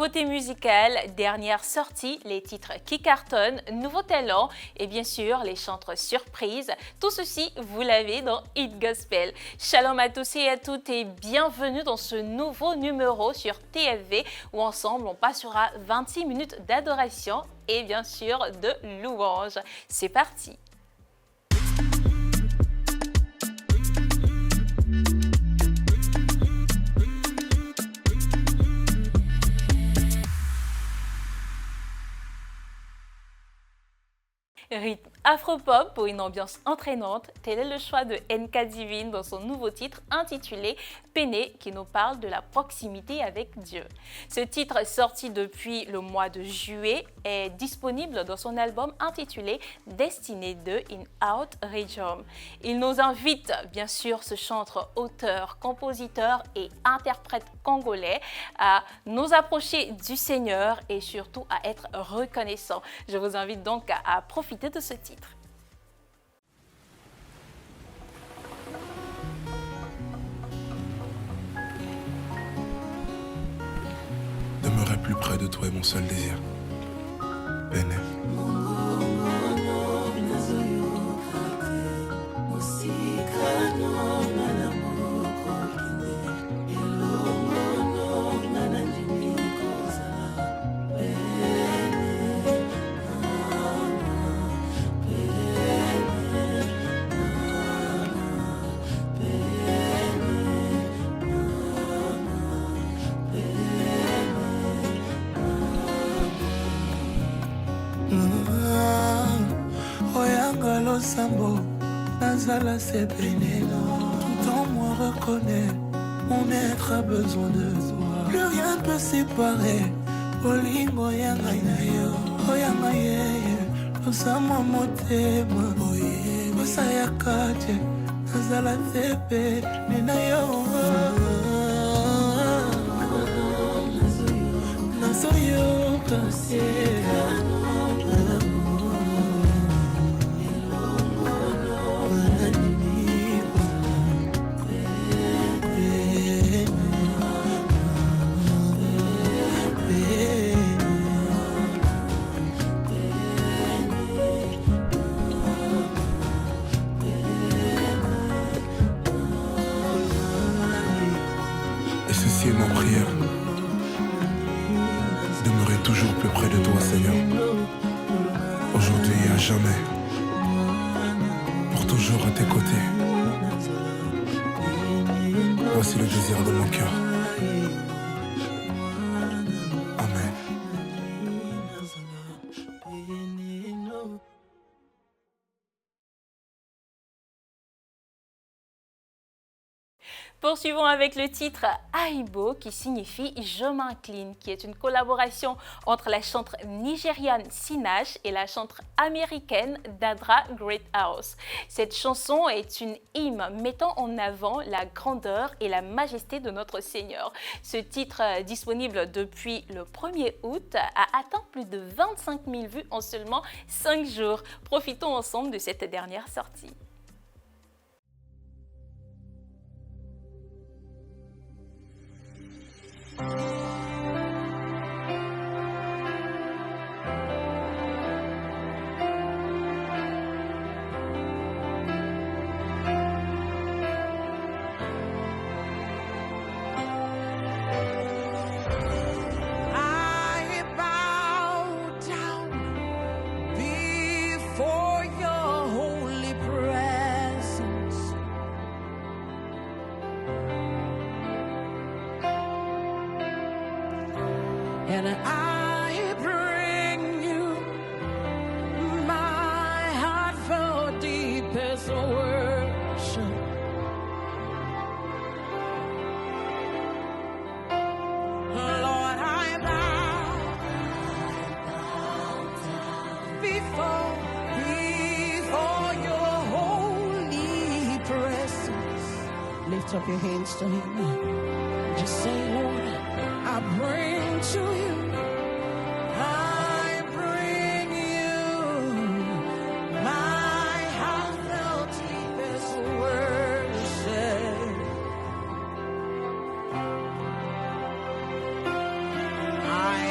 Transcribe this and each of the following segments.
Nouveautés musicales, dernière sortie, les titres qui cartonnent, nouveaux talents et bien sûr les chanteurs surprises. Tout ceci, vous l'avez dans Hit Gospel. Shalom à tous et à toutes et bienvenue dans ce nouveau numéro sur TFV où ensemble on passera 26 minutes d'adoration et bien sûr de louange. C'est parti! Rythme afro-pop pour une ambiance entraînante, tel est le choix de NK Divine dans son nouveau titre intitulé Peiné qui nous parle de la proximité avec Dieu. Ce titre sorti depuis le mois de juillet est disponible dans son album intitulé Destiné 2 in Out Region. Il nous invite bien sûr ce chanteur, auteur, compositeur et interprète congolais à nous approcher du Seigneur et surtout à être reconnaissants. Je vous invite donc à profiter de ce titre. Demeurer plus près de toi est mon seul désir. Peiné. Sambo, Nazala c'est Pénélo. Tout en moi reconnaît, mon être a besoin de toi. Plus rien ne peut séparer. Olingo yanga yo, oyanga yeye, osama motema, oye, osaya kate, Nazala tepe, nina yo. Nazoyo kase. Ma prière, demeurer toujours plus près de toi, Seigneur, aujourd'hui et à jamais, pour toujours à tes côtés. Voici le désir de mon cœur. Amen. Poursuivons avec le titre Aibo qui signifie Je m'incline, qui est une collaboration entre la chanteuse nigériane Sinach et la chanteuse américaine Dadra Greathouse. Cette chanson est une hymne mettant en avant la grandeur et la majesté de notre Seigneur. Ce titre, disponible depuis le 1er août, a atteint plus de 25 000 vues en seulement 5 jours. Profitons ensemble de cette dernière sortie. And I bring you my heartfelt deepest worship. Lord, I bow before your holy presence. Lift up your hands to him. Just say, Lord, I bring to you. I bring you my heartfelt deepest worship. I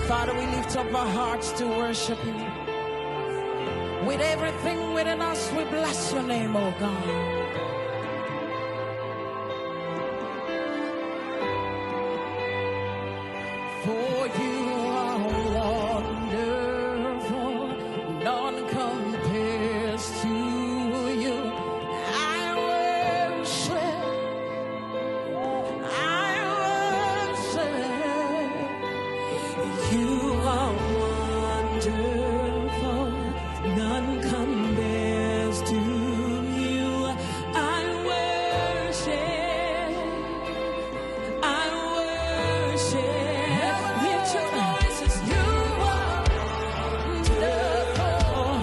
Father, we lift up our hearts to worship you. With everything within us, we bless your name, oh God. For you are wonderful, none compares to you. I worship, you are wonderful, none compares to you. I worship, lift your voices. You are wonderful,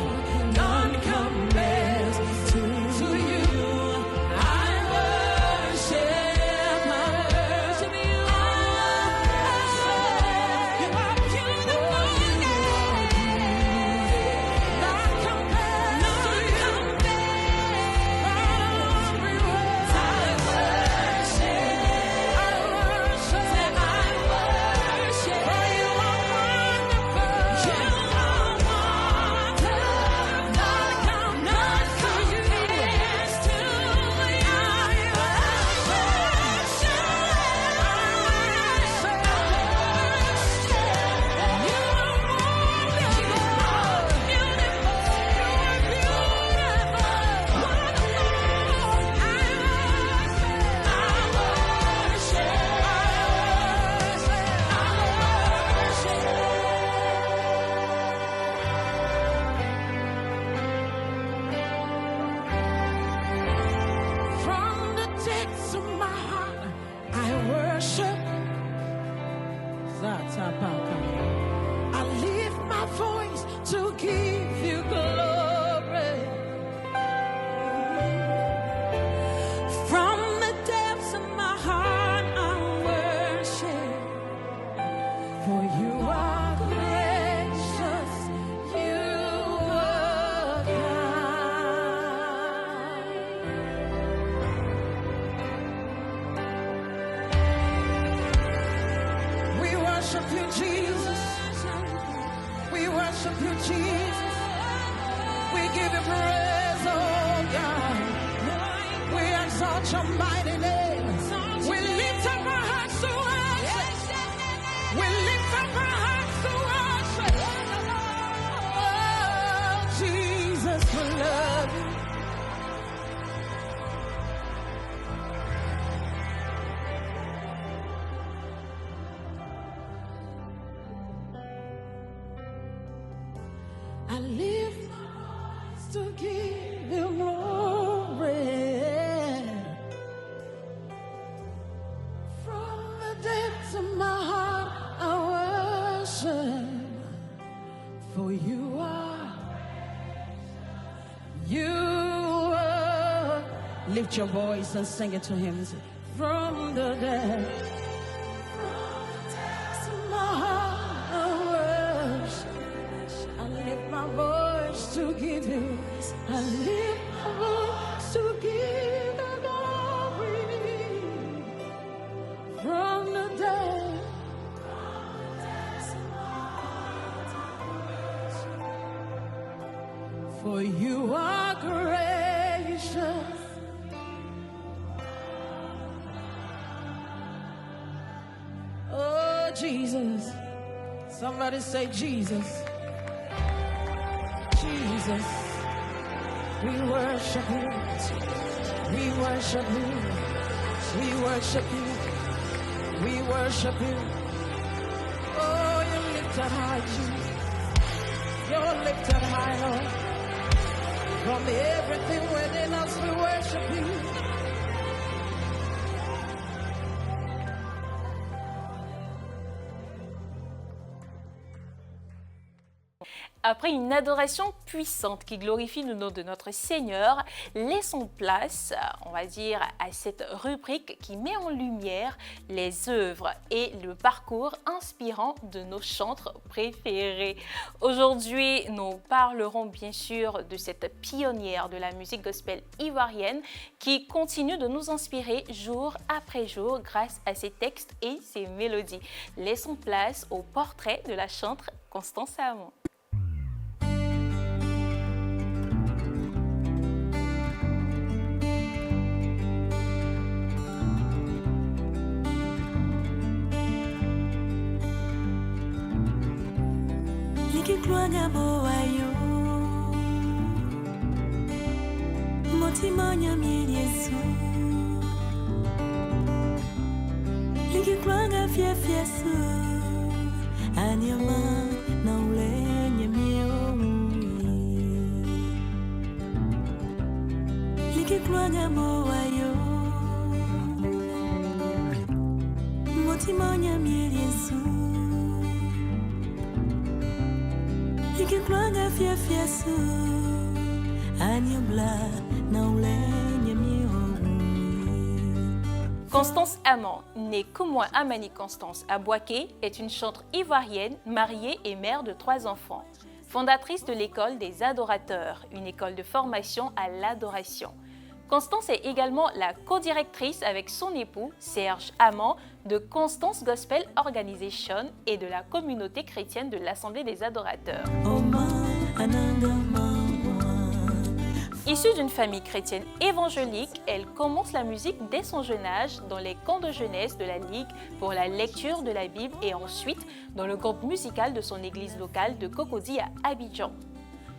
none compares to you. I worship you. You are beautiful, none compares to you. From the depths of my heart, I worship. I lift my voice to give you glory. From the depths of my heart, I worship. For you are gracious, you are kind. We worship you, Jesus. We worship you, Jesus. We give you praise, oh God. We exalt your mighty name. We lift up our hearts to worship. We lift up our hearts to worship. Oh, Jesus, we love you. I lift my voice to give you glory. From the depths of my heart, I worship. For you are. Lift your voice and sing it to him. From the depths of my heart, I worship. I lift my voice to give you. I lift my voice to give you glory. From the depths of my heart, for you are gracious. Oh, Jesus. Somebody say Jesus. Jesus, we worship you, we worship you, we worship you, we worship you. Oh, you're lifted high, Jesus. You're lifted high, Lord. From everything within us, we worship you. Après une adoration puissante qui glorifie le nom de notre Seigneur, laissons place, on va dire, à cette rubrique qui met en lumière les œuvres et le parcours inspirant de nos chantres préférés. Aujourd'hui, nous parlerons bien sûr de cette pionnière de la musique gospel ivoirienne qui continue de nous inspirer jour après jour grâce à ses textes et ses mélodies. Laissons place au portrait de la chantre Constance Amon. Likikwanga boayo Motima nyami Yesu Likikwanga fiesu Anyama na ule nyami Likikwanga boayo Motima nyami Yesu Constance Amon, née Koumoua Amani Constance à Boaké, est une chantre ivoirienne, mariée et mère de 3 enfants. Fondatrice de l'école des adorateurs, une école de formation à l'adoration. Constance est également la co-directrice avec son époux, Serge Amon, de Constance Gospel Organization et de la communauté chrétienne de l'Assemblée des adorateurs. Issue d'une famille chrétienne évangélique, elle commence la musique dès son jeune âge dans les camps de jeunesse de la Ligue pour la lecture de la Bible et ensuite dans le groupe musical de son église locale de Cocody à Abidjan.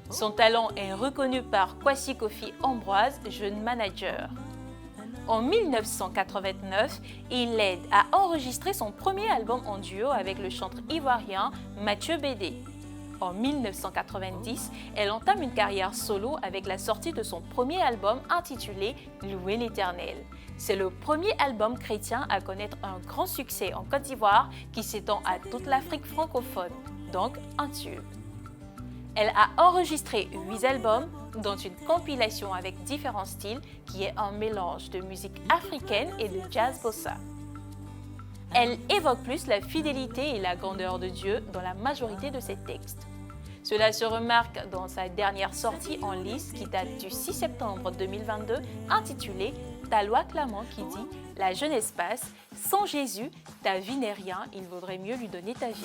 Son talent est reconnu par Kwasi Kofi Ambroise, jeune manager. En 1989, il l'aide à enregistrer son premier album en duo avec le chanteur ivoirien Mathieu Bédé. En 1990, elle entame une carrière solo avec la sortie de son premier album intitulé Louer l'Éternel. C'est le premier album chrétien à connaître un grand succès en Côte d'Ivoire qui s'étend à toute l'Afrique francophone, donc un tube. Elle a enregistré 8 albums, dont une compilation avec différents styles qui est un mélange de musique africaine et de jazz bossa. Elle évoque plus la fidélité et la grandeur de Dieu dans la majorité de ses textes. Cela se remarque dans sa dernière sortie en lice qui date du 6 septembre 2022, intitulée « Ta loi clamant » qui dit « La jeunesse passe, sans Jésus, ta vie n'est rien, il vaudrait mieux lui donner ta vie. »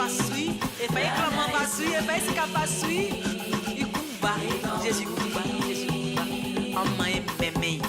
sui, e fai clamar ba sui, e fai escapar sui. E cumba, Jesus cumba, Jesus cumba. Amai memei.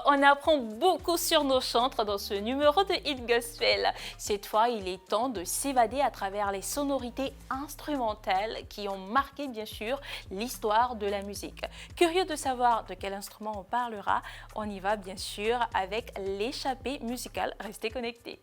On apprend beaucoup sur nos chantres dans ce numéro de Hit Gospel. Cette fois, il est temps de s'évader à travers les sonorités instrumentales qui ont marqué bien sûr l'histoire de la musique. Curieux de savoir de quel instrument on parlera, on y va bien sûr avec l'échappée musicale. Restez connectés.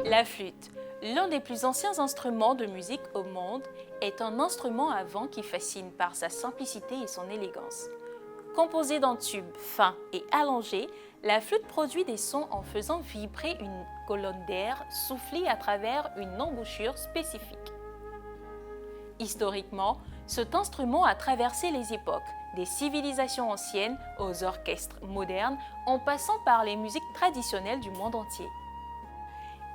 La flûte, l'un des plus anciens instruments de musique au monde, est un instrument à vent qui fascine par sa simplicité et son élégance. Composée d'un tube fin et allongé, la flûte produit des sons en faisant vibrer une colonne d'air soufflée à travers une embouchure spécifique. Historiquement, cet instrument a traversé les époques, des civilisations anciennes aux orchestres modernes, en passant par les musiques traditionnelles du monde entier.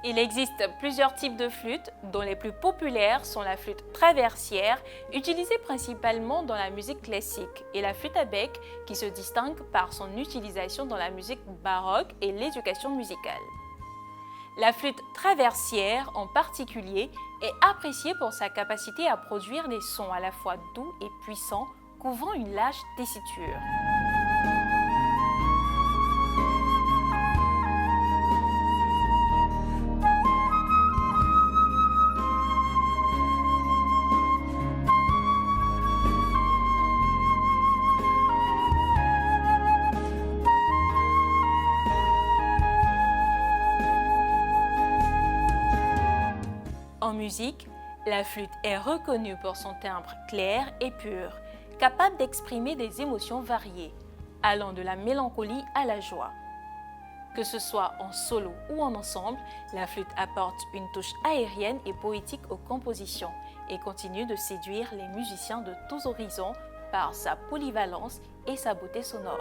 Il existe plusieurs types de flûtes, dont les plus populaires sont la flûte traversière, utilisée principalement dans la musique classique, et la flûte à bec, qui se distingue par son utilisation dans la musique baroque et l'éducation musicale. La flûte traversière, en particulier, est appréciée pour sa capacité à produire des sons à la fois doux et puissants, couvrant une large tessiture. En musique, la flûte est reconnue pour son timbre clair et pur, capable d'exprimer des émotions variées, allant de la mélancolie à la joie. Que ce soit en solo ou en ensemble, la flûte apporte une touche aérienne et poétique aux compositions et continue de séduire les musiciens de tous horizons par sa polyvalence et sa beauté sonore.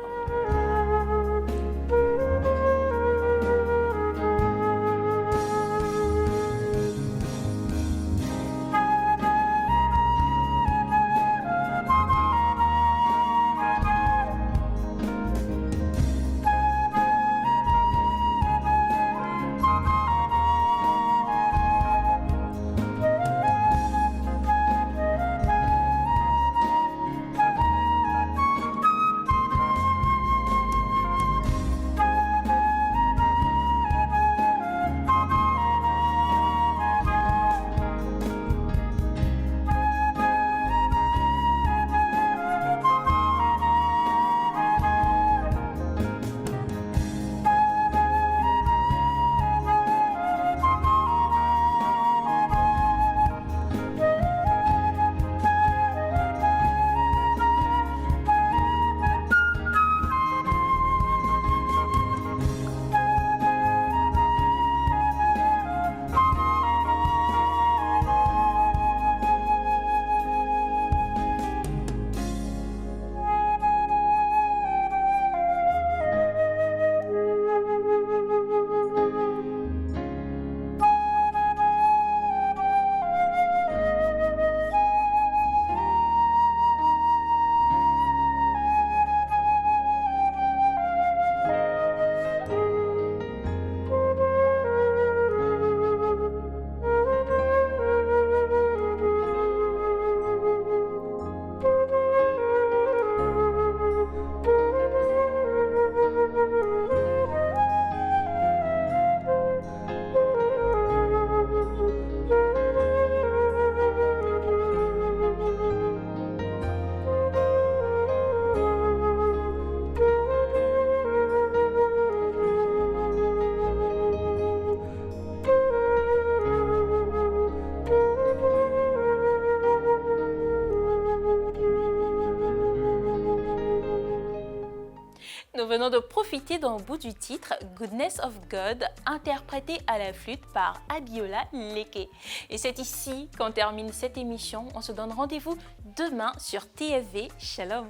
Nous venons de profiter d'un bout du titre Goodness of God, interprété à la flûte par Abiola Leke. Et c'est ici qu'on termine cette émission. On se donne rendez-vous demain sur TFV. Shalom.